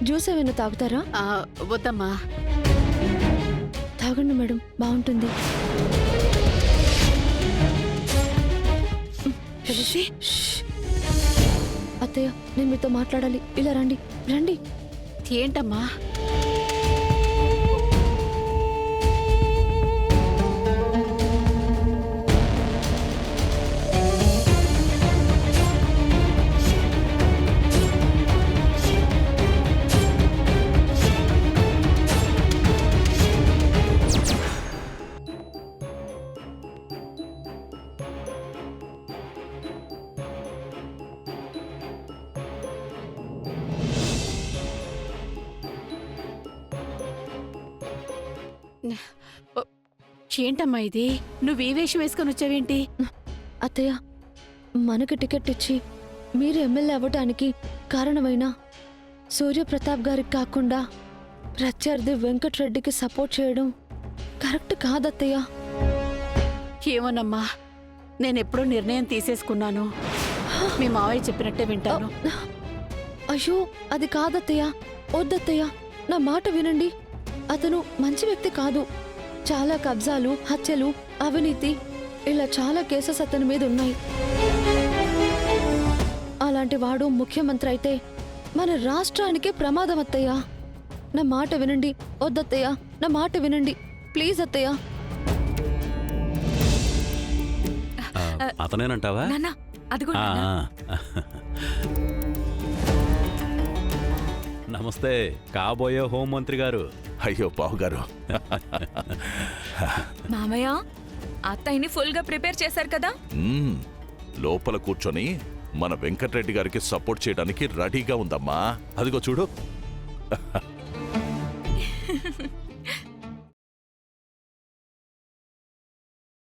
Juice ఏమైనా తాగుతారా? వద్దమ్మా. తాగండి మేడం, బాగుంటుంది. అత్తయ్య, నేను మీతో మాట్లాడాలి. ఇలా రండి రండి. ఏంటమ్మా? ఏంటమ్మా ఇది? నువ్వు ఈ వేషం వేసుకొని వచ్చావేంటి? అత్తయ్య, మనకు టికెట్ ఇచ్చి మీరు ఎమ్మెల్యే అవ్వటానికి కారణమైన సూర్యప్రతాప్ గారికి కాకుండా ప్రత్యర్థి వెంకట్రెడ్డికి సపోర్ట్ చేయడం కరెక్ట్ కాదత్తయ్య. ఏమోనమ్మా, నేనెప్పుడో నిర్ణయం తీసేసుకున్నాను. మీ మావయ్య చెప్పినట్టే వింటాను. అయ్యో, అది కాదత్తయ్య. వద్దత్తయ్య, నా మాట వినండి. అతను మంచి వ్యక్తి కాదు. చాలా కబ్జాలు, హత్యలు, అవినీతి, ఇలా చాలా కేసెస్ అతని మీద ఉన్నాయి. అలాంటి వాడు ముఖ్యమంత్రి అయితే మన రాష్ట్రానికే ప్రమాదం అత్తయ్య. నా మాట వినండి. వద్దత్తయ్య, నా మాట వినండి ప్లీజ్ అత్తయ్య. అతనేనంటావా? నమస్తే కాబోయే హోంమంత్రి గారు. అయ్యో బావగారు, మామయ్య, అత్తయ్యని ఫుల్ గా ప్రిపేర్ చేశారు కదా? లోపల కూర్చొని మన వెంకట్రెడ్డి గారికి సపోర్ట్ చేయడానికి రెడీగా ఉందమ్మా. అదిగో చూడు.